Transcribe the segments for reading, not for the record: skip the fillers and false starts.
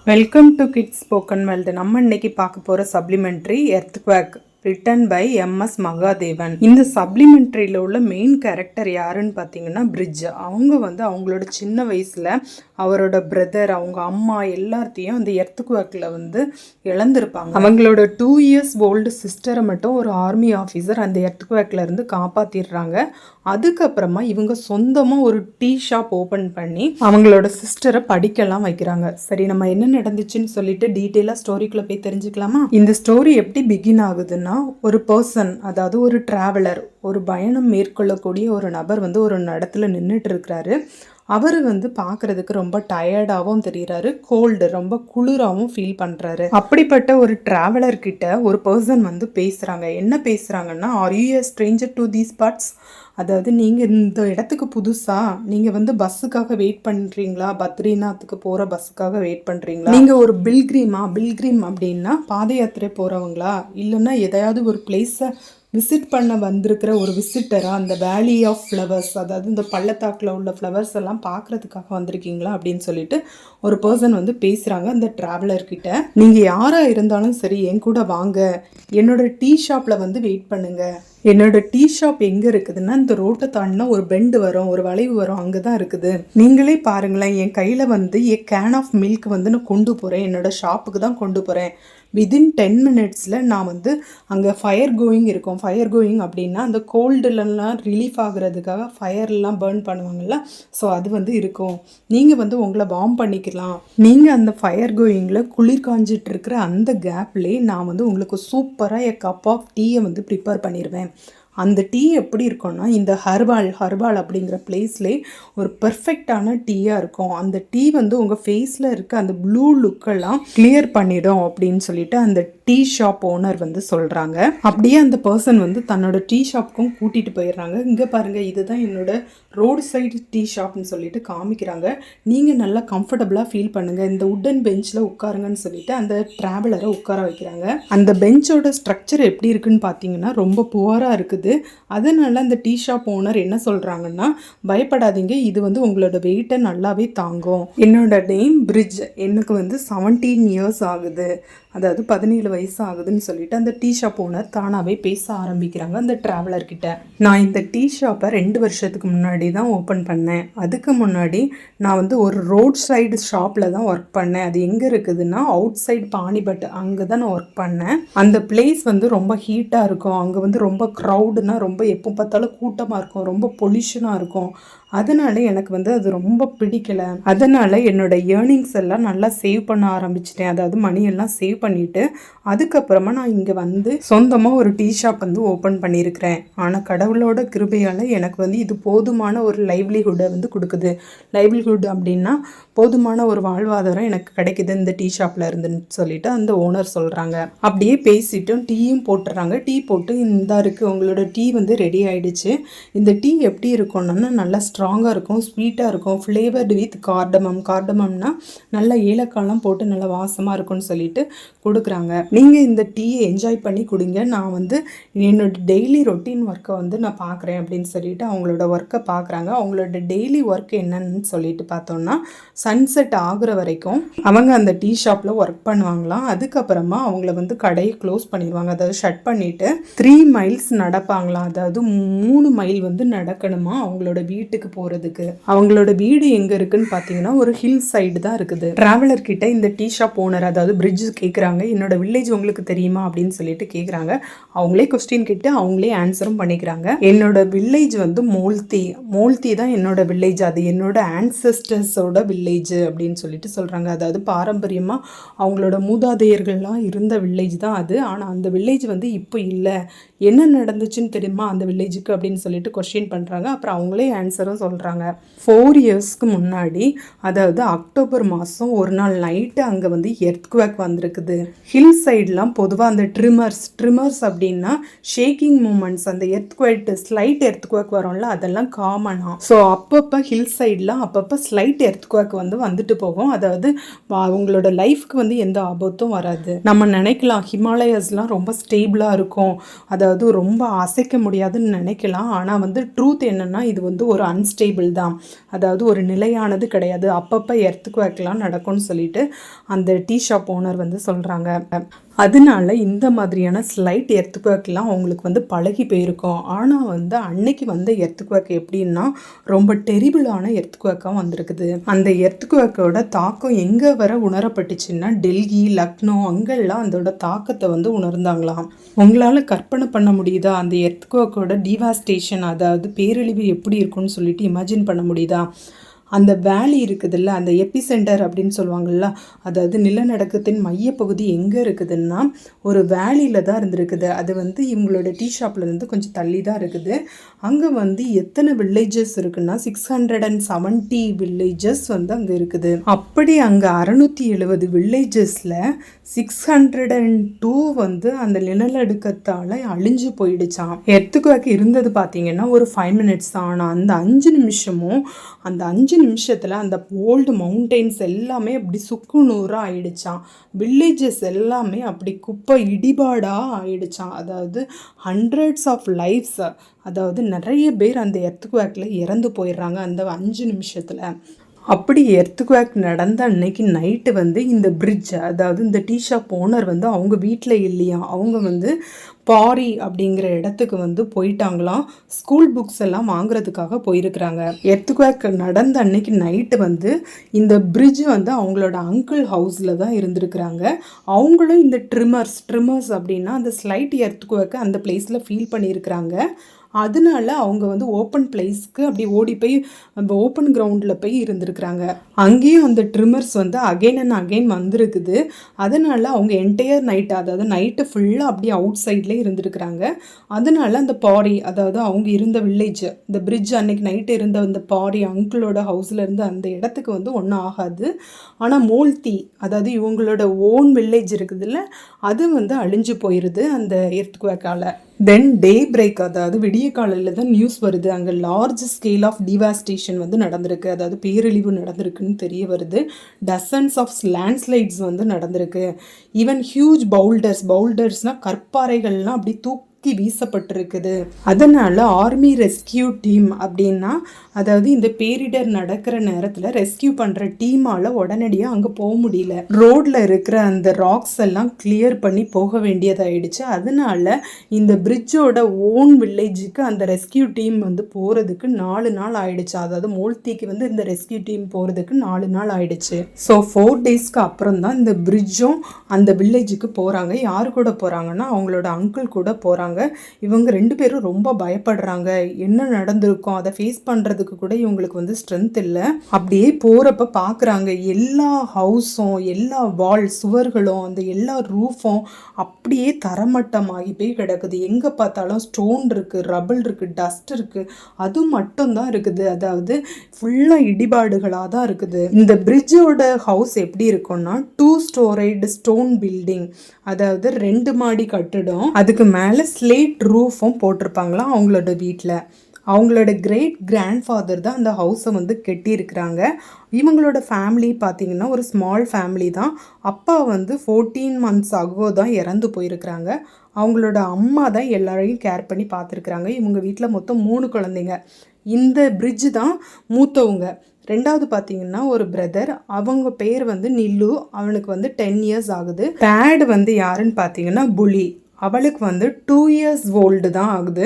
Welcome to kids spoken world. நம்ம இன்னைக்கு பார்க்க போகிற supplementary earthquake written by M மகாதேவன். இந்த சப்ளிமெண்ட்ரியில் உள்ள மெயின் கேரக்டர் யாருன்னு பார்த்தீங்கன்னா பிரிட்ஜ். அவங்களோட சின்ன வயசில் அவரோட பிரதர், அவங்க அம்மா எல்லாத்தையும் அந்த எர்த்குவேக்கில் இழந்திருப்பாங்க. அவங்களோட 2 years ஓல்டு சிஸ்டரை மட்டும் ஒரு ஆர்மி ஆஃபீஸர் அந்த எர்த்குவேக்கில் இருந்து காப்பாற்றிடுறாங்க. அதுக்கப்புறமா இவங்க சொந்தமாக ஒரு டீ ஷாப் ஓப்பன் பண்ணி அவங்களோட சிஸ்டரை படிக்கலாம் வைக்கிறாங்க. சரி, நம்ம என்ன நடந்துச்சுன்னு சொல்லிட்டு டீட்டெயிலாக ஸ்டோரிக்குள்ளே போய் தெரிஞ்சுக்கலாமா? இந்த ஸ்டோரி எப்படி பிகின் ஆகுதுன்னா, ஒரு பர்சன், அதாவது ஒரு டிராவலர், ஒரு பயணம் மேற்கொள்ளக்கூடிய ஒரு நபர் ஒரு இடத்துல நின்றுட்டு இருக்கிறாரு. அவர் பார்க்கறதுக்கு ரொம்ப டயர்டாகவும் தெரிகிறாரு, கோல்டு ரொம்ப குளிராகவும் ஃபீல் பண்ணுறாரு. அப்படிப்பட்ட ஒரு டிராவலர் கிட்ட ஒரு பர்சன் பேசுகிறாங்க. என்ன பேசுகிறாங்கன்னா, are you a stranger to these parts? அதாவது நீங்கள் இந்த இடத்துக்கு புதுசாக, நீங்கள் பஸ்ஸுக்காக வெயிட் பண்ணுறீங்களா? பத்ரிநாத்துக்கு போகிற பஸ்ஸுக்காக வெயிட் பண்ணுறீங்களா? நீங்கள் ஒரு பில்கிரிம் அப்படின்னா பாத யாத்திரை போகிறவங்களா? இல்லைன்னா எதையாவது ஒரு பிளேஸை விசிட் பண்ண வந்திருக்கிற ஒரு விசிட்டரா? அந்த வேலி ஆஃப் ஃப்ளவர்ஸ், அதாவது இந்த பள்ளத்தாக்கில் உள்ள ஃப்ளவர்ஸ் எல்லாம் பார்க்குறதுக்காக வந்திருக்கீங்களா அப்படின்னு சொல்லிட்டு ஒரு பர்சன் பேசுகிறாங்க அந்த டிராவலர்கிட்ட. நீங்கள் யாராக இருந்தாலும் சரி, என் கூட வாங்க, என்னோட டீ ஷாப்பில் வெயிட் பண்ணுங்கள். என்னோட டீ ஷாப் எங்கே இருக்குதுன்னா, இந்த ரோட்டை தாண்டினா ஒரு பெண்டு வரும், ஒரு வளைவு வரும், அங்கே தான் இருக்குது. நீங்களே பாருங்களேன், என் கையில் ஏ கேன் ஆஃப் மில்க் நான் கொண்டு போகிறேன், என்னோட ஷாப்புக்கு தான் கொண்டு போகிறேன். வித்தின் 10 minutesல நான் அங்கே ஃபயர் கோயிங் இருக்கும். ஃபயர் கோயிங் அப்படின்னா அந்த கோல்டுலலாம் ரிலீஃப் ஆகுறதுக்காக ஃபயர்லாம் பேர்ன் பண்ணுவாங்கள்ல, ஸோ அது இருக்கும். நீங்கள் உங்களை வார்ம் பண்ணிக்கலாம். நீங்கள் அந்த ஃபயர் கோயிங்கில் குளிர் காஞ்சிட்டு இருக்கிற அந்த கேப்லேயே நான் உங்களுக்கு சூப்பராக கப் ஆஃப் டீயை ப்ரிப்பேர் பண்ணிடுவேன். அந்த டீ எப்படி இருக்கும்னா, இந்த ஹர்பால் அப்படிங்கிற பிளேஸ்லே ஒரு பெர்ஃபெக்டான டீயாக இருக்கும். அந்த டீ உங்கள் ஃபேஸில் இருக்க அந்த ப்ளூ லுக்கெல்லாம் கிளியர் பண்ணிடும் அப்படின்னு சொல்லிட்டு அந்த டீ ஷாப் ஓனர் சொல்கிறாங்க. அப்படியே அந்த பர்சன் தன்னோட டீ ஷாப்புக்கும் கூட்டிகிட்டு போயிடுறாங்க. இங்கே பாருங்கள், இதுதான் என்னோட ரோடு சைடு டீ ஷாப்னு சொல்லிட்டு காமிக்கிறாங்க. நீங்கள் நல்லா கம்ஃபர்டபுளாக ஃபீல் பண்ணுங்கள், இந்த உட்டன் பெஞ்சில் உட்காருங்கன்னு சொல்லிட்டு அந்த ட்ராவலரை உட்கார வைக்கிறாங்க. அந்த பெஞ்சோட ஸ்ட்ரக்சர் எப்படி இருக்குன்னு பார்த்தீங்கன்னா ரொம்ப புவராக இருக்குது. அதனால அந்த டீ ஷாப் ஓனர் என்ன சொல்கிறாங்கன்னா, பயப்படாதீங்க, இது உங்களோட வெயிட்டை நல்லாவே தாங்கும். என்னோட நேம் பிரிட்ஜ், எனக்கு 17 years ஆகுது, அதாவது 17 வயசு ஆகுதுன்னு சொல்லிட்டு அந்த டீ ஷாப் ஓனர் தானாகவே பேச ஆரம்பிக்கிறாங்க அந்த டிராவலர்கிட்ட. நான் இந்த டீ ஷாப்பை 2 வருஷத்துக்கு முன்னாடி தான் ஓப்பன் பண்ணேன். அதுக்கு முன்னாடி நான் ஒரு ரோட் சைடு ஷாப்பில் தான் ஒர்க் பண்ணேன். அது எங்கே இருக்குதுன்னா, அவுட் சைடு பானிபட், அங்கே தான் நான் ஒர்க் பண்ணேன். அந்த பிளேஸ் ரொம்ப ஹீட்டாக இருக்கும். அங்கே ரொம்ப க்ரௌடுனா, ரொம்ப எப்போ பார்த்தாலும் கூட்டமாக இருக்கும், ரொம்ப பொல்யூஷனாக இருக்கும். அதனால எனக்கு அது ரொம்ப பிடிக்கலை. அதனால் என்னோட ஏர்னிங்ஸ் எல்லாம் நல்லா சேவ் பண்ண ஆரம்பிச்சிட்டேன். அதாவது மணியெல்லாம் சேவ் பண்ணிவிட்டு அதுக்கப்புறமா நான் இங்கே சொந்தமாக ஒரு டீ ஷாப் ஓப்பன் பண்ணியிருக்கிறேன். ஆனால் கடவுளோட கிருபையால் எனக்கு இது போதுமான ஒரு லைவ்லிஹுட்டை கொடுக்குது. லைவ்லிஹுட் அப்படின்னா போதுமான ஒரு வாழ்வாதாரம் எனக்கு கிடைக்குது இந்த டீ ஷாப்பில் இருந்துன்னு சொல்லிட்டு அந்த ஓனர் சொல்கிறாங்க. அப்படியே பேசிட்டும் டீயும் போட்டுறாங்க. டீ போட்டு இந்த இருக்குது, உங்களோட டீ ரெடி ஆகிடுச்சு. இந்த டீ எப்படி இருக்கும்னா, நல்லா ஸ்ட்ராங்காக இருக்கும், ஸ்வீட்டாக இருக்கும், ஃப்ளேவர்டு வித் கார்டமம்னா நல்லா ஏலக்காயெலாம் போட்டு நல்லா வாசமாக இருக்கும்னு சொல்லிட்டு கொடுக்குறாங்க. நீங்கள் இந்த டீயை என்ஜாய் பண்ணி குடிங்க, நான் என்னோட டெய்லி ரொட்டீன் ஒர்க்கை நான் பார்க்குறேன் அப்படின்னு சொல்லிட்டு அவங்களோட ஒர்க்கை பார்க்குறாங்க. அவங்களோட டெய்லி ஒர்க் என்னன்னு சொல்லிட்டு பார்த்தோன்னா, சன்செட் ஆகுற வரைக்கும் அவங்க அந்த டீ ஷாப்பில் ஒர்க் பண்ணுவாங்களாம். அதுக்கப்புறமா அவங்கள கடையை க்ளோஸ் பண்ணிடுவாங்க, அதாவது ஷட் பண்ணிவிட்டு 3 miles நடப்பாங்களாம். அதாவது 3 மைல் நடக்கணுமா அவங்களோட வீட்டுக்கு போகிறதுக்கு. அவங்களோட வீடு எங்கே இருக்குன்னு பார்த்தீங்கன்னா ஒரு ஹில் சைடு தான் இருக்குது. டிராவலர் கிட்ட இந்த டீ ஷாப் ஓனர், அதாவது பிரிட்ஜ் கேட்குறாங்க, என்னோட வில்லேஜ் உங்களுக்கு தெரியுமா அப்படின்னு சொல்லிட்டு கேட்குறாங்க. அவங்களே கொஸ்டின் கேட்டு அவங்களே ஆன்சரும் பண்ணிக்கிறாங்க. என்னோட வில்லேஜ் மோல்தி தான் என்னோட வில்லேஜ், அது என்னோட ஆன்சஸ்டர்ஸோட வில்லேஜ் அப்படின்னு சொல்லிட்டு சொல்கிறாங்க. அதாவது பாரம்பரியமாக அவங்களோட மூதாதையர்கள்லாம் இருந்த வில்லேஜ் தான் அது. ஆனால் அந்த வில்லேஜ் இப்போ இல்லை, என்ன நடந்துச்சுன்னு தெரியுமா அந்த வில்லேஜுக்கு அப்படின்னு சொல்லிட்டு கொஸ்டின் பண்ணுறாங்க. அப்புறம் அவங்களே ஆன்சரும் சொல்கிறாங்க. 4 yearsக்கு முன்னாடி, அதாவது அக்டோபர் மாதம் ஒரு நாள் நைட்டு அங்கே எர்த்குவேக் வந்திருக்குது. ஹில் சைட்லாம் பொதுவாக அந்த ட்ரிமர்ஸ் அப்படின்னா ஷேக்கிங் மூமெண்ட்ஸ், அந்த ஸ்லைட் எர்த்குவேக் வரும்ல, அதெல்லாம் காமனாக. ஸோ அப்பப்போ ஹில் சைட்லாம் அப்பப்போ ஸ்லைட் எர்த்குவேக் வந்துட்டு போகும். அதாவது அவங்களோட லைஃப்க்கு எந்த ஆபத்தும் வராது. நம்ம நினைக்கலாம் ஹிமாலயஸ்லாம் ரொம்ப ஸ்டேபிளாக இருக்கும், அதாவது ரொம்ப அசைக்க முடியாதுன்னு நினைக்கலாம். ஆனால் ட்ரூத் என்னென்னா, இது ஒரு அன்ஸ்டேபிள் தான், அதாவது ஒரு நிலையானது கிடையாது, அப்பப்போ எர்த்குவேக்லாம் நடக்கும்னு சொல்லிட்டு அந்த டீ ஷாப் ஓனர் வந்து சொல்கிறாங்க. அதனால இந்த மாதிரியான ஸ்லைட் எர்த்குவேக்லாம் அவங்களுக்கு வந்து பழகி போயிருக்கும். ஆனால் வந்து அன்னைக்கு வந்த எர்த்குவேக் எப்படின்னா ரொம்ப டெரிபிளான எர்த்குவேக்காக வந்திருக்குது. அந்த எர்த்குவேக்கோட தாக்கம் எங்கே வர உணரப்பட்டுச்சுன்னா டெல்லி, லக்னோ அங்கெல்லாம் அதோட தாக்கத்தை வந்து உணர்ந்தாங்களாம். உங்களால் கற்பனை பண்ண முடியுதா அந்த எர்த்குவேக்கோட டிவாஸ்டேஷன், அதாவது பேரழிவு எப்படி இருக்குன்னு சொல்லிட்டு இமேஜின் பண்ண முடியுதா? அந்த வேலி இருக்குதுல்ல, அந்த எபிசென்டர் அப்படின்னு சொல்லுவாங்கள்ல, அதாவது நிலநடுக்கத்தின் மையப்பகுதி எங்கே இருக்குதுன்னா ஒரு வேலியில் தான் இருந்திருக்குது. அது வந்து இவங்களோட டீ ஷாப்லேருந்து கொஞ்சம் தள்ளி தான் இருக்குது. அங்கே வந்து எத்தனை வில்லேஜஸ் இருக்குன்னா 670 வில்லேஜஸ் வந்து அங்கே இருக்குது. அப்படி அங்கே 670 வில்லேஜஸில் 602 வந்து அந்த நிலநடுக்கத்தால் அழிஞ்சு போயிடுச்சான். எர்த்குவேக் இருந்தது பார்த்தீங்கன்னா ஒரு 5 மினிட்ஸ் தான். ஆனால் அந்த 5 நிமிஷமும் அந்த 5 நிமிஷத்தில் அந்த ஓல்டு மவுண்டெயின்ஸ் எல்லாமே அப்படி சுக்குநூறாக ஆயிடுச்சான். வில்லேஜஸ் எல்லாமே அப்படி குப்பை இடிபாடாக ஆயிடுச்சான். அதாவது ஹண்ட்ரட்ஸ் ஆஃப் லைஃப்ஸ், அதாவது நிறைய பேர் அந்த எர்த்குவேக்கில் இறந்து போயிடுறாங்க அந்த 5 நிமிஷத்தில். அப்படி எர்த்குவேக் நடந்த அன்னைக்கு நைட்டு வந்து இந்த பிரிட்ஜ், அதாவது இந்த டீ ஷாப் ஓனர் வந்து அவங்க வீட்டில் இல்லையா, அவங்க வந்து பாரி அப்படிங்கிற இடத்துக்கு வந்து போயிட்டாங்களாம். ஸ்கூல் புக்ஸ் எல்லாம் வாங்குறதுக்காக போயிருக்கிறாங்க. எர்த்குவேக் நடந்த அன்னைக்கு நைட்டு வந்து இந்த பிரிட்ஜ் வந்து அவங்களோட அங்கிள் ஹவுஸில் தான் இருந்திருக்கிறாங்க. அவங்களும் இந்த ட்ரிமர்ஸ் அப்படின்னா அந்த ஸ்லைட் எர்த்குவேக்கை அந்த பிளேஸில் ஃபீல் பண்ணியிருக்கிறாங்க. அதனால அவங்க வந்து ஓப்பன் பிளேஸ்க்கு அப்படி ஓடி போய் ஓப்பன் கிரவுண்டில் போய் இருந்திருக்கிறாங்க. அங்கேயும் அந்த ட்ரிமர்ஸ் வந்து அகைன் அண்ட் அகைன் வந்திருக்குது. அதனால அவங்க என்டையர் நைட், அதாவது நைட்டு ஃபுல்லாக அப்படியே அவுட் சைட்லேயே இருந்திருக்கிறாங்க. அதனால அந்த பாரி, அதாவது அவங்க இருந்த வில்லேஜ், இந்த பிரிட்ஜ் அன்னைக்கு நைட்டு இருந்த அந்த பாரி அங்கிளோட ஹவுஸில் இருந்து அந்த இடத்துக்கு வந்து ஒன்றும் ஆகாது. ஆனால் மோல்தி, அதாவது இவங்களோட ஓன் வில்லேஜ் இருக்குதுல்ல, அது வந்து அழிஞ்சு போயிடுது அந்த எர்த்குவேக்கால். தென் டே பிரேக், அதாவது விடிய காலையில் தான் நியூஸ் வருது, அங்கே லார்ஜ் ஸ்கேல் ஆஃப் டிவாஸ்டேஷன் வந்து நடந்திருக்கு, அதாவது பேரழிவு நடந்திருக்குன்னு தெரிய வருது. டசன்ஸ் ஆஃப் லேண்ட்ஸ்லைட்ஸ் வந்து நடந்திருக்கு. ஈவன் ஹியூஜ் பவுல்டர்ஸ்னால் கற்பாறைகள்லாம் அப்படி தூக்கி வீசப்பட்டிருக்குது. அதனால ஆர்மி ரெஸ்கியூ டீம் அப்படின்னா, அதாவது இந்த பேரிடர் நடக்கிற நேரத்தில் ரெஸ்கியூ பண்ணுற டீமால் உடனடியாக அங்கே போக முடியல. ரோடில் இருக்கிற அந்த ராக்ஸ் எல்லாம் கிளியர் பண்ணி போக வேண்டியதாயிடுச்சு. அதனால இந்த பிரிட்ஜோட ஓன் வில்லேஜுக்கு அந்த ரெஸ்கியூ டீம் வந்து போகிறதுக்கு 4 நாள் ஆயிடுச்சு. அதாவது மோல்திக்கு வந்து இந்த ரெஸ்கியூ டீம் போகிறதுக்கு 4 நாள் ஆயிடுச்சு. ஸோ 4 டேஸ்க்கு அப்புறம் தான் இந்த பிரிட்ஜும் அந்த வில்லேஜுக்கு போகிறாங்க. யார் கூட போகிறாங்கன்னா அவங்களோட அங்கிள் கூட போகிறாங்க. இவங்க 2 பேரும் ரொம்ப பயப்படுறாங்க. என்ன நடந்திருக்கும் அதை ஃபேஸ் பண்ணுறதுக்கு கூட இவங்களுக்கு வந்து ஸ்ட்ரென்த் இல்லை. அப்படியே போகிறப்ப பார்க்குறாங்க எல்லா ஹவுஸும், எல்லா சுவர்களும், அந்த எல்லா ரூஃபும் அப்படியே தரமட்டமாகி போய் கிடக்குது. எங்கே பார்த்தாலும் ஸ்டோன் இருக்குது, ரபிள் இருக்குது, டஸ்ட் இருக்குது, அது மட்டும்தான் இருக்குது. அதாவது ஃபுல்லாக இடிபாடுகளாக தான் இருக்குது. இந்த பிரிட்ஜோட ஹவுஸ் எப்படி இருக்கும்னா 2 ஸ்டோரைடு ஸ்டோன் பில்டிங், அதாவது 2 மாடி கட்டிடம். அதுக்கு மேலே ஸ்லேட் ரூஃபும் போட்டிருப்பாங்களாம் அவங்களோட வீட்டில். அவங்களோட கிரேட் கிராண்ட்ஃபாதர் தான் அந்த ஹவுஸை வந்து கட்டியிருக்கிறாங்க. இவங்களோட ஃபேமிலி பார்த்திங்கன்னா ஒரு ஸ்மால் ஃபேமிலி தான். அப்பா வந்து 14 months ஆகோ தான் இறந்து போயிருக்கிறாங்க. அவங்களோட அம்மா தான் எல்லாரையும் கேர் பண்ணி பார்த்துருக்குறாங்க. இவங்க வீட்டில் மொத்தம் 3 குழந்தைங்க. இந்த பிரிட்ஜ் தான் மூத்தவங்க. 2வது பார்த்தீங்கன்னா ஒரு பிரதர், அவங்க பேர் வந்து நில்லு, அவனுக்கு வந்து 10 years ஆகுது. தேர்டு வந்து யாருன்னு பார்த்தீங்கன்னா புலி, அவளுக்கு வந்து 2 years ஓல்டு தான் ஆகுது.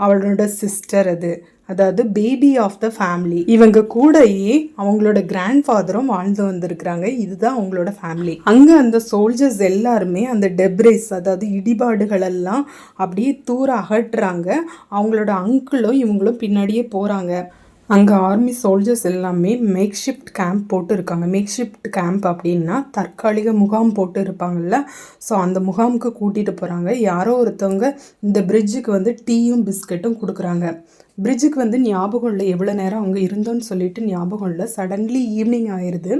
அவளோட சிஸ்டர் அது, அதாவது பேபி ஆஃப் த ஃபேமிலி. இவங்க கூடயே அவங்களோட கிராண்ட்ஃபாதரும் வாழ்ந்து வந்திருக்கிறாங்க. இதுதான் அவங்களோட ஃபேமிலி. அங்கே அந்த சோல்ஜர்ஸ் எல்லாருமே அந்த டெப்ரேஸ், அதாவது இடிபாடுகள் எல்லாம் அப்படியே தூர அகற்றுறாங்க. அவங்களோட அங்கிளும் இவங்களும் பின்னாடியே போகிறாங்க. அங்கே ஆர்மி சோல்ஜர்ஸ் எல்லாமே மேக் ஷிஃப்ட் கேம்ப் போட்டு இருக்காங்க. மேக் ஷிஃப்ட் கேம்ப் அப்படின்னா தற்காலிக முகாம் போட்டு இருப்பாங்கள்ல, ஸோ அந்த முகாமுக்கு கூட்டிகிட்டு போகிறாங்க. யாரோ ஒருத்தவங்க இந்த பிரிட்ஜுக்கு வந்து டீயும் பிஸ்கட்டும் கொடுக்குறாங்க. பிரிட்ஜுக்கு வந்து ஞாபகம் இல்லை எவ்வளோ நேரம் அவங்க இருந்தோன்னு சொல்லிட்டு ஞாபகம் இல்லை. சடன்லி ஈவினிங் ஆயிடுது.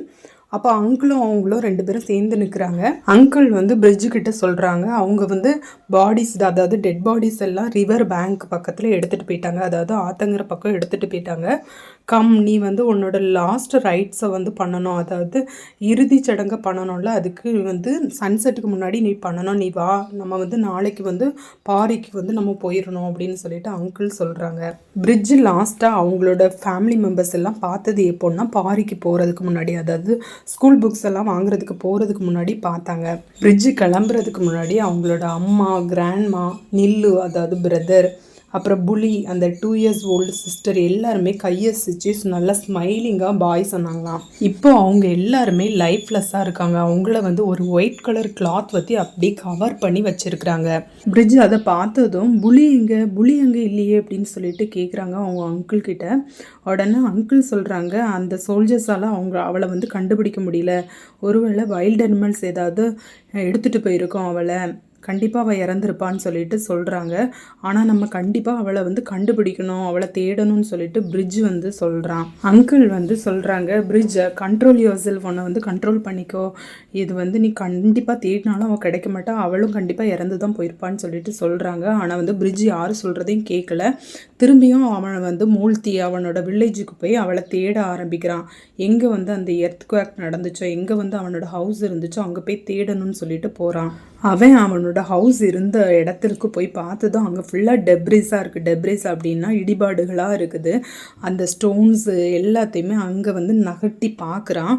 அப்போ அங்கிளும் அவங்களும் 2 பேரும் சேர்ந்து நிற்கிறாங்க. அங்கிள் வந்து பிரிட்ஜு கிட்ட சொல்கிறாங்க, அவங்க வந்து பாடிஸ், அதாவது டெட் பாடிஸ் எல்லாம் ரிவர் பேங்க் பக்கத்தில் எடுத்துகிட்டு போயிட்டாங்க, அதாவது ஆத்தங்கிற பக்கம் எடுத்துகிட்டு போயிட்டாங்க. கம் நீ வந்து உன்னோட லாஸ்ட் ரைட்ஸை வந்து பண்ணணும், அதாவது இறுதி சடங்கை பண்ணணும்ல, அதுக்கு வந்து சன்செட்டுக்கு முன்னாடி நீ பண்ணணும், நீ வா, நம்ம வந்து நாளைக்கு வந்து பாரிக்கு வந்து நம்ம போயிடணும் அப்படின்னு சொல்லிட்டு அங்கிள் சொல்கிறாங்க. பிரிட்ஜு லாஸ்ட்டாக அவங்களோட ஃபேமிலி மெம்பர்ஸ் எல்லாம் பார்த்தது எப்போன்னா பாரிக்கு போகிறதுக்கு முன்னாடி, அதாவது ஸ்கூல் புக்ஸ் எல்லாம் வாங்குறதுக்கு போகிறதுக்கு முன்னாடி பார்த்தாங்க. பிரிட்ஜு கிளம்புறதுக்கு முன்னாடி அவங்களோட அம்மா, கிராண்ட்மா, நில்லு அதாவது பிரதர், அப்புறம் புலி அந்த 2 years old சிஸ்டர் எல்லாருமே கையசிச்சு நல்லா ஸ்மைலிங்காக பாய் சொன்னாங்களாம். இப்போ அவங்க எல்லாருமே லைஃப்லெஸ்ஸாக இருக்காங்க. அவங்கள வந்து ஒரு ஒயிட் கலர் கிளாத் வச்சு அப்படியே கவர் பண்ணி வச்சிருக்கிறாங்க. பிரிட்ஜ் அதை பார்த்ததும் புலி எங்கே இல்லையே அப்படின்னு சொல்லிட்டு கேட்குறாங்க அவங்க அங்கிள் கிட்ட. உடனே அங்கிள் சொல்கிறாங்க, அந்த சோல்ஜர்ஸால் அவளை வந்து கண்டுபிடிக்க முடியல, ஒருவேளை வைல்டு அனிமல்ஸ் ஏதாவது எடுத்துகிட்டு போயிருக்கோம், அவளை கண்டிப்பாக அவள் இறந்துருப்பான்னு சொல்லிட்டு சொல்கிறாங்க. ஆனால் நம்ம கண்டிப்பாக அவளை வந்து கண்டுபிடிக்கணும், அவளை தேடணும்னு சொல்லிட்டு பிரிட்ஜ் வந்து சொல்கிறான். அங்கிள் வந்து சொல்கிறாங்க, பிரிட்ஜை கண்ட்ரோல் யுவர் செல்ஃப், ஒன்றை வந்து கண்ட்ரோல் பண்ணிக்கோ, இது வந்து நீ கண்டிப்பாக தேடினாலும் அவள் கிடைக்க மாட்டா, அவளும் கண்டிப்பாக இறந்து தான் போயிருப்பான்னு சொல்லிட்டு சொல்கிறாங்க. ஆனால் வந்து பிரிட்ஜ் யார் சொல்கிறதையும் கேட்கல. திரும்பியும் அவனை வந்து மூழ்த்தி அவனோட வில்லேஜுக்கு போய் அவளை தேட ஆரம்பிக்கிறான். எங்கே வந்து அந்த எர்த்குவேக் நடந்துச்சோ, எங்கே வந்து அவனோட ஹவுஸ் இருந்துச்சோ அங்கே போய் தேடணும்னு சொல்லிட்டு போகிறான். அவனோட ஹவுஸ் இருந்த இடத்திற்கு போய் பார்த்ததும் அங்கே ஃபுல்லாக டெப்ரிஸாக இருக்குது. டெப்ரிஸ் அப்படின்னா இடிபாடுகளாக இருக்குது. அந்த ஸ்டோன்ஸு எல்லாத்தையுமே அங்கே வந்து நகட்டி பார்க்குறான்.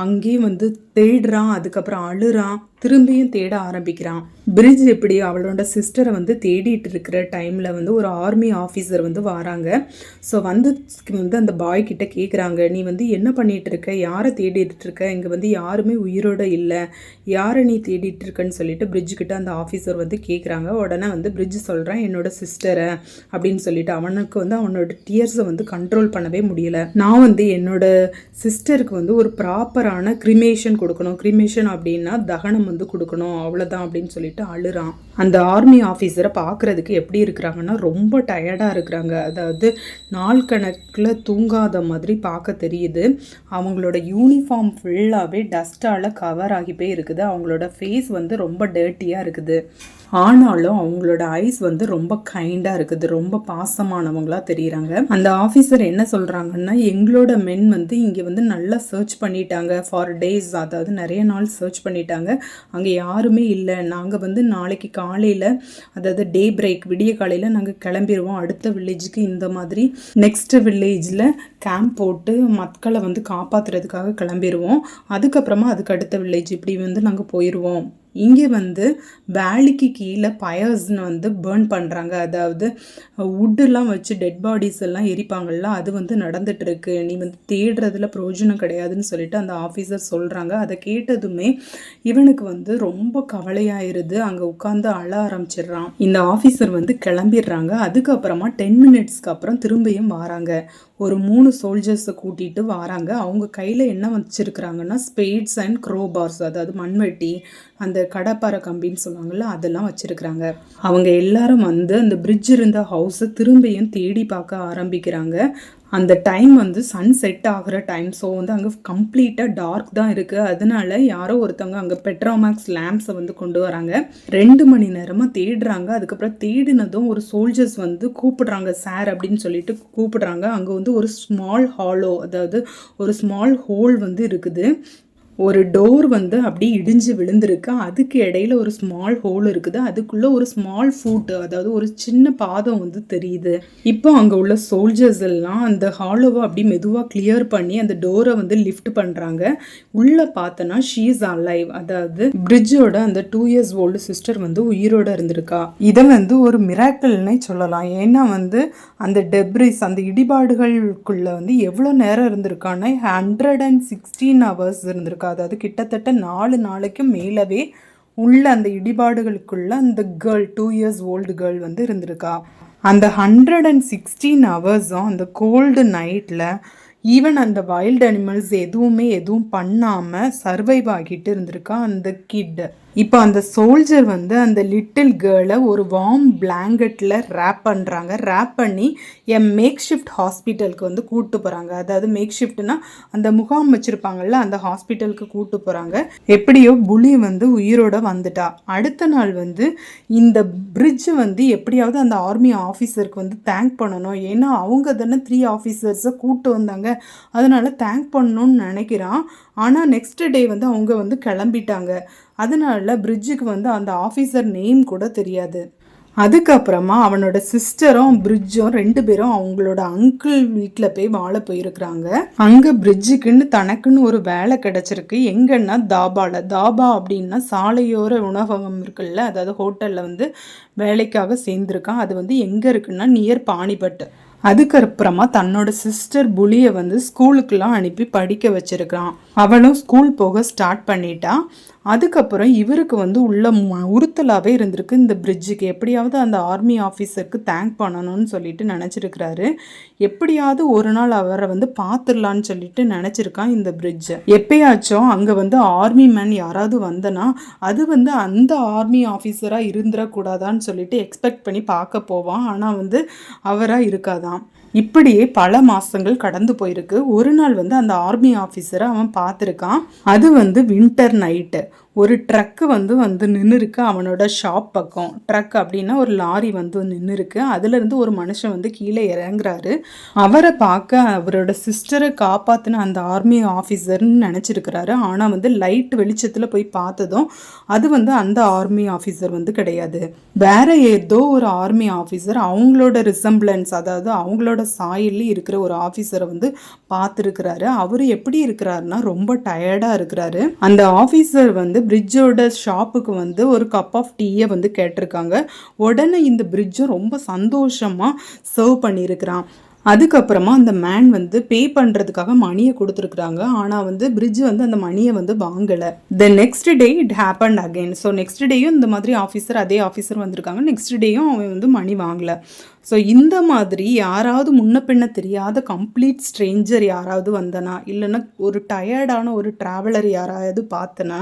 அங்கேயும் வந்து தேடுறான், அதுக்கப்புறம் அழுறான், திரும்பியும் தேட ஆரம்பிக்கிறான். பிரிட்ஜ் எப்படி அவளோட சிஸ்டரை வந்து தேடிட்டு இருக்கிற டைமில் வந்து ஒரு ஆர்மி ஆஃபீஸர் வந்து வராங்க. ஸோ வந்து அந்த பாய் கிட்ட கேட்குறாங்க, நீ வந்து என்ன பண்ணிகிட்டு இருக்க, யாரை தேடிட்டு இருக்க, இங்கே வந்து யாருமே உயிரோடு இல்லை, யாரை நீ தேடிட்டு இருக்கன்னு சொல்லிட்டு பிரிட்ஜ் கிட்ட அந்த ஆஃபீஸர் வந்து கேட்குறாங்க. உடனே வந்து பிரிட்ஜ் சொல்கிறான், என்னோட சிஸ்டரை அப்படின்னு சொல்லிட்டு. அவனுக்கு வந்து அவனோட டியர்ஸை வந்து கண்ட்ரோல் பண்ணவே முடியலை. நான் வந்து என்னோட சிஸ்டருக்கு வந்து ஒரு ப்ராப்பரான கிரிமேஷன் கொடுக்கணும், கிரிமேஷன் அப்படின்னா தகனம் வந்து கொடுக்கணும், அவ்வளோதான் அப்படின்னு சொல்லிட்டு அழுறான். அந்த ஆர்மி ஆஃபீஸரை பார்க்குறதுக்கு எப்படி இருக்கிறாங்கன்னா ரொம்ப டயர்டாக இருக்கிறாங்க. அதாவது நாள் கணக்கில் தூங்காத மாதிரி பார்க்க தெரியுது. அவங்களோட யூனிஃபார்ம் ஃபுல்லாகவே டஸ்ட்டால் கவர் ஆகி போய் இருக்குது. அவங்களோட ஃபேஸ் வந்து ரொம்ப டர்ட்டியாக இருக்குது. ஆனாலும் அவங்களோட ஐஸ் வந்து ரொம்ப கைண்டாக இருக்குது, ரொம்ப பாசமானவங்களாக தெரியுறாங்க. அந்த ஆஃபீஸர் என்ன சொல்கிறாங்கன்னா, எங்களோட மென் வந்து இங்கே வந்து நல்லா சர்ச் பண்ணிட்டாங்க ஃபார் டேஸ், அதாவது நிறைய நாள் சர்ச் பண்ணிட்டாங்க, அங்கே யாருமே இல்லை, நாங்கள் வந்து நாளைக்கு காலையில், அதாவது டே பிரேக் விடிய காலையில் நாங்கள் கிளம்பிடுவோம் அடுத்த வில்லேஜுக்கு. இந்த மாதிரி நெக்ஸ்ட் வில்லேஜில் கேம்ப் போட்டு மக்களை வந்து காப்பாற்றுறதுக்காக கிளம்பிடுவோம். அதுக்கப்புறமா அதுக்கு அடுத்த வில்லேஜ் இப்படி வந்து நாங்கள் போயிடுவோம். இங்கே வந்து வேலிக்கு கீழே பயர்ஸ்னு வந்து பேர்ன் பண்ணுறாங்க, அதாவது வுட்டெல்லாம் வச்சு டெட் பாடிஸ் எல்லாம் எரிப்பாங்கள்ல, அது வந்து நடந்துகிட்ருக்கு, நீ வந்து தேடுறதுல பிரயோஜனம் கிடையாதுன்னு சொல்லிட்டு அந்த ஆஃபீஸர் சொல்கிறாங்க. அதை கேட்டதுமே இவனுக்கு வந்து ரொம்ப கவலையாயிருது. அங்கே உட்காந்து அழ ஆரம்பிச்சிடுறான். இந்த ஆஃபீஸர் வந்து கிளம்பிடுறாங்க. அதுக்கப்புறமா 10 minutesக்கு அப்புறம் திரும்பியும் வராங்க. ஒரு 3 சோல்ஜர்ஸை கூட்டிகிட்டு வராங்க. அவங்க கையில் என்ன வச்சுருக்குறாங்கன்னா ஸ்பேட்ஸ் அண்ட் க்ரோபார்ஸ், அதாவது மண்வெட்டி, அந்த கடப்பாறை கம்பின்னு சொல்லுவாங்கள்ல, அதெல்லாம் வச்சுருக்குறாங்க. அவங்க எல்லாரும் வந்து அந்த பிரிட்ஜ் இருந்த ஹவுஸை திரும்பியும் தேடி பார்க்க ஆரம்பிக்கிறாங்க. அந்த டைம் வந்து சன் செட் ஆகிற டைம். ஸோ வந்து அங்கே கம்ப்ளீட்டாக டார்க் தான் இருக்குது. அதனால யாரோ ஒருத்தவங்க அங்கே பெட்ரோமேக்ஸ் லேம்ப்ஸை வந்து கொண்டு வராங்க. 2 மணி நேரமாக தேடுறாங்க. அதுக்கப்புறம் தேடினதும் ஒரு சோல்ஜர்ஸ் வந்து கூப்பிடுறாங்க, சார் அப்படின்னு சொல்லிட்டு கூப்பிடுறாங்க. அங்கே வந்து ஒரு ஸ்மால் ஹாலோ, அதாவது ஒரு ஸ்மால் ஹோல் வந்து இருக்குது. ஒரு டோர் வந்து அப்படியே இடிஞ்சு விழுந்திருக்கு. அதுக்கு இடையில ஒரு ஸ்மால் ஹோல் இருக்குது. அதுக்குள்ளே ஒரு ஸ்மால் ஃபுட், அதாவது ஒரு சின்ன பாதம் வந்து தெரியுது. இப்போ அங்கே உள்ள சோல்ஜர்ஸ் எல்லாம் அந்த ஹாலோவை அப்படி மெதுவாக கிளியர் பண்ணி அந்த டோரை வந்து லிஃப்ட் பண்ணுறாங்க. உள்ளே பார்த்தோன்னா ஷீ இஸ் அலைவ், அதாவது பிரிட்ஜோட அந்த 2 years old சிஸ்டர் வந்து உயிரோடு இருந்திருக்கா. இதை வந்து ஒரு மிராக்கிள்னே சொல்லலாம். ஏன்னா வந்து அந்த டெப்ரிஸ், அந்த இடிபாடுகளுக்குள்ளே வந்து எவ்வளோ நேரம் இருந்திருக்கான்னா 116 hours இருந்திருக்கா. அதாவது கிட்டத்தட்ட 4 நாளைக்கும் மேலவே உள்ள அந்த இடிபாடுகளுக்குள்ள அந்த கேர்ள் 2 years old கேர்ள் வந்து இருந்திருக்கா. அந்த 116 ஹவர்ஸும் அந்த கோல்டு நைட்டில் ஈவன் அந்த வைல்டு அனிமல்ஸ் எதுவும் பண்ணாமல் சர்வைவ் ஆகிட்டு இருந்திருக்கா அந்த கிட். இப்போ அந்த சோல்ஜர் வந்து அந்த லிட்டில் கேர்ளை ஒரு வார்ம் பிளாங்கெட்டில் ரேப் பண்ணுறாங்க. ரேப் பண்ணி மேக் ஷிஃப்ட் ஹாஸ்பிட்டலுக்கு வந்து கூப்பிட்டு போகிறாங்க. அதாவது மேக் ஷிஃப்ட்னா அந்த முகாம் வச்சுருப்பாங்கள்ல, அந்த ஹாஸ்பிட்டலுக்கு கூப்பிட்டு போகிறாங்க. எப்படியோ புலி வந்து உயிரோட வந்துட்டா. அடுத்த நாள் வந்து இந்த பிரிட்ஜ் வந்து எப்படியாவது அந்த ஆர்மி ஆஃபீஸருக்கு வந்து தேங்க் பண்ணணும். ஏன்னா அவங்க தானே 3 ஆஃபீஸர்ஸை கூப்பிட்டு வந்தாங்க, அதனால் தேங்க் பண்ணணும்னு நினைக்கிறான். ஆனால் நெக்ஸ்ட் டே வந்து அவங்க வந்து கிளம்பிட்டாங்க. அதனால பிரிட்ஜுக்கு வந்து அந்த ஆஃபீஸர் நேம் கூட தெரியாது. அதுக்கப்புறமா அவனோட சிஸ்டரும் பிரிட்ஜும் 2 பேரும் அவங்களோட அங்கிள் வீட்டில் போய் வாழ போயிருக்கிறாங்க. அங்கே பிரிட்ஜுக்குன்னு தனக்குன்னு ஒரு வேலை கிடைச்சிருக்கு. எங்கன்னா தாபாவில். தாபா அப்படின்னா சாலையோர உணவகம் இருக்குல்ல, அதாவது ஹோட்டலில் வந்து வேலைக்காக சேர்ந்துருக்கான். அது வந்து எங்கே இருக்குன்னா நியர் பானிபட். அதுக்கப்புறமா தன்னோட சிஸ்டர் புலியை வந்து ஸ்கூலுக்கெல்லாம் அனுப்பி படிக்க வச்சிருக்கான். அவளும் ஸ்கூல் போக ஸ்டார்ட் பண்ணிட்டா. அதுக்கப்புறம் இவருக்கு வந்து உள்ள உறுத்தலாகவே இருந்திருக்கு இந்த பிரிட்ஜுக்கு. எப்படியாவது அந்த ஆர்மி ஆஃபீஸருக்கு தேங்க் பண்ணணும்னு சொல்லிட்டு நினச்சிருக்கிறாரு. எப்படியாவது ஒரு நாள் அவரை வந்து பார்த்துடலான்னு சொல்லிட்டு நினச்சிருக்கான் இந்த பிரிட்ஜை. எப்பயாச்சும் அங்கே வந்து ஆர்மி மேன் யாராவது வந்தனா அது வந்து அந்த ஆர்மி ஆஃபீஸராக இருந்துடக்கூடாதான்னு சொல்லிட்டு எக்ஸ்பெக்ட் பண்ணி பார்க்க போவான். ஆனால் வந்து அவராக இருக்காதான். இப்படியே பல மாதங்கள் கடந்து போயிருக்கு. ஒரு நாள் வந்து அந்த ஆர்மி ஆஃபீஸரை அவன் பார்த்துருக்கான். அது வந்து வின்டர் நைட்டு. ஒரு ட்ரக்கு வந்து நின்று இருக்கு அவனோட ஷாப் பக்கம். ட்ரக் அப்படின்னா ஒரு லாரி வந்து நின்று இருக்கு. அதுலேருந்து ஒரு மனுஷன் வந்து கீழே இறங்குறாரு. அவரை பார்க்க அவரோட சிஸ்டரை காப்பாற்றின அந்த ஆர்மி ஆஃபீஸர்னு நினச்சிருக்கிறாரு. ஆனால் வந்து லைட் வெளிச்சத்தில் போய் பார்த்ததும் அது வந்து அந்த ஆர்மி ஆஃபீஸர் வந்து கிடையாது, வேற ஏதோ ஒரு ஆர்மி ஆஃபீஸர். அவங்களோட ரிசம்பிளன்ஸ், அதாவது அவங்களோட சாயல்ல இருக்கிற ஒரு ஆஃபீஸரை வந்து பார்த்துருக்கிறாரு. அவர் எப்படி இருக்கிறாருன்னா ரொம்ப டயர்டாக இருக்கிறாரு. அந்த ஆஃபீஸர் வந்து பிரிட்ஜோட ஷாப்புக்கு வந்து ஒரு கப் ஆஃப் டீயை வந்து கேட்டிருக்காங்க. உடனே இந்த பிரிட்ஜும் ரொம்ப சந்தோஷமாக சர்வ் பண்ணியிருக்கிறான். அதுக்கப்புறமா அந்த மேன் வந்து பே பண்ணுறதுக்காக மணியை கொடுத்துருக்குறாங்க. ஆனால் வந்து பிரிட்ஜ் வந்து அந்த மணியை வந்து வாங்கலை. Next day it happened again. So next டேயும் இந்த மாதிரி அதே ஆஃபீஸர் வந்திருக்காங்க. நெக்ஸ்ட் டேயும் அவன் வந்து மணி வாங்கலை. ஸோ இந்த மாதிரி யாராவது முன்ன பின்ன தெரியாத கம்ப்ளீட் ஸ்ட்ரேஞ்சர் யாராவது வந்தனா, இல்லைன்னா ஒரு டயர்டான ஒரு ட்ராவலர் யாராவது பார்த்தனா,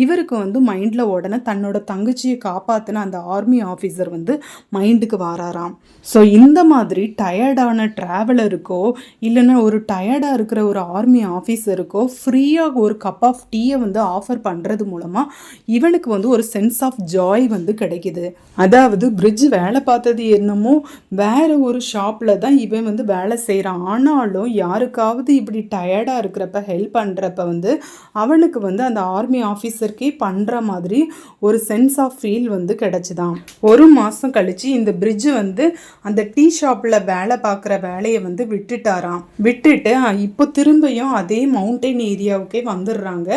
இவருக்கு வந்து மைண்டில் உடனே தன்னோட தங்கச்சியை காப்பாற்றின அந்த ஆர்மி ஆஃபீஸர் வந்து மைண்டுக்கு வராராம். ஸோ இந்த மாதிரி டயர்டான ட்ராவலருக்கோ இல்லைன்னா ஒரு டயர்டாக இருக்கிற ஒரு ஆர்மி ஆஃபீஸருக்கோ ஃப்ரீயாக ஒரு கப் ஆஃப் டீயை வந்து ஆஃபர் பண்ணுறது மூலமாக இவனுக்கு வந்து ஒரு சென்ஸ் ஆஃப் ஜாய் வந்து கிடைக்கிது. அதாவது பிரிட்ஜ் வேலை பார்த்தது என்னமோ வேற ஒரு ஷாப்பில் தான் இவன் வந்து வேலை செய்கிறான். ஆனாலும் யாருக்காவது இப்படி டயர்டாக இருக்கிறப்ப ஹெல்ப் பண்ணுறப்ப வந்து அவனுக்கு வந்து அந்த ஆர்மி ஆஃபீஸருக்கே பண்ணுற மாதிரி ஒரு சென்ஸ் ஆஃப் ஃபீல் வந்து கிடச்சிதான். ஒரு மாதம் கழித்து இந்த பிரிட்ஜு வந்து அந்த டீ ஷாப்பில் வேலை பார்க்குற வேலையை வந்து விட்டுட்டாராம். விட்டுட்டு இப்போ திரும்பியும் அதே மவுண்டைன் ஏரியாவுக்கே வந்துடுறாங்க.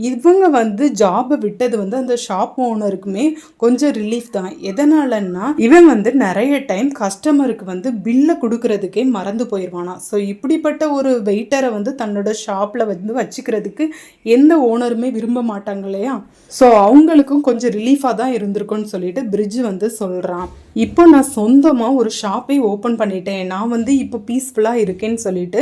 இவங்க வந்து ஜாபை விட்டது வந்து அந்த ஷாப் ஓனருக்குமே கொஞ்சம் ரிலீஃப் தான். எதனாலன்னா இவன் வந்து நிறைய டைம் கஸ்டமருக்கு வந்து பில்லை கொடுக்கறதுக்கே மறந்து போயிடுவானா. ஸோ இப்படிப்பட்ட ஒரு வெயிட்டரை வந்து தன்னோட ஷாப்பில் வந்து வச்சுக்கிறதுக்கு எந்த ஓனருமே விரும்ப மாட்டாங்க இல்லையா. ஸோ அவங்களுக்கும் கொஞ்சம் ரிலீஃபாக தான் இருந்திருக்கும்னு சொல்லிட்டு பிரிட்ஜ் வந்து சொல்கிறான். இப்போ நான் சொந்தமாக ஒரு ஷாப்பே ஓப்பன் பண்ணிட்டேன், நான் வந்து இப்போ பீஸ்ஃபுல்லாக இருக்கேன்னு சொல்லிட்டு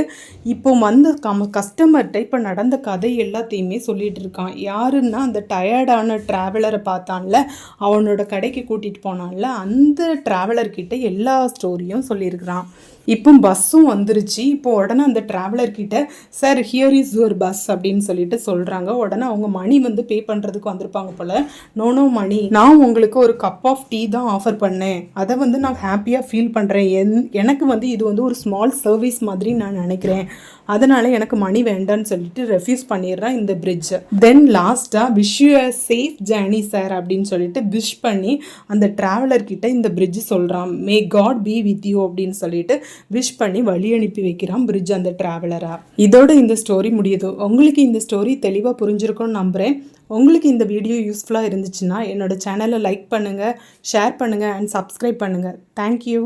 இப்போ வந்த கஸ்டமர்கிட்ட இப்போ நடந்த கதை எல்லாத்தையுமே சொல்லிட்டு இருக்கான். யாருன்னா அந்த டயர்டான ட்ராவலரை பார்த்தான்ல, அவனோட கடைக்கு கூட்டிகிட்டு போனான்ல, அந்த ட்ராவலர்கிட்ட எல்லா ஸ்டோரியும் சொல்லியிருக்கிறான். இப்போ பஸ்ஸும் வந்துருச்சு. இப்போ உடனே அந்த ட்ராவலர்கிட்ட sir here is your bus அப்படின்னு சொல்லிட்டு சொல்கிறாங்க. உடனே அவங்க மணி வந்து பே பண்ணுறதுக்கு வந்திருப்பாங்க போல். நோ மணி, நான் உங்களுக்கு ஒரு கப் ஆஃப் டீ தான் ஆஃபர் பண்ணேன், அதை வந்து நான் ஹாப்பியாக ஃபீல் பண்ணுறேன். எனக்கு வந்து இது வந்து ஒரு ஸ்மால் சர்வீஸ் மாதிரி நான் நினைக்கிறேன், அதனால் எனக்கு மணி வேண்டான்னு சொல்லிட்டு ரெஃப்யூஸ் பண்ணிடுறான் இந்த பிரிட்ஜ். தென் லாஸ்ட்டாக wish you a safe journey sir அப்படின்னு சொல்லிட்டு விஷ் பண்ணி அந்த ட்ராவலர்கிட்ட இந்த பிரிட்ஜ் சொல்கிறான், may God be with you அப்படின்னு சொல்லிட்டு விஷ் பண்ணி வழி அனுப்பி வைக்கிறான் பிரிட்ஜ் அந்த ட்ராவலரா. இதோட இந்த ஸ்டோரி முடியுது. உங்களுக்கு இந்த ஸ்டோரி தெளிவாக புரிஞ்சிருக்கும்னு நம்புகிறேன். உங்களுக்கு இந்த வீடியோ யூஸ்ஃபுல்லாக இருந்துச்சுன்னா என்னோட சேனலை லைக் பண்ணுங்கள், ஷேர் பண்ணுங்கள் அண்ட் சப்ஸ்கிரைப் பண்ணுங்கள். தேங்க்யூ.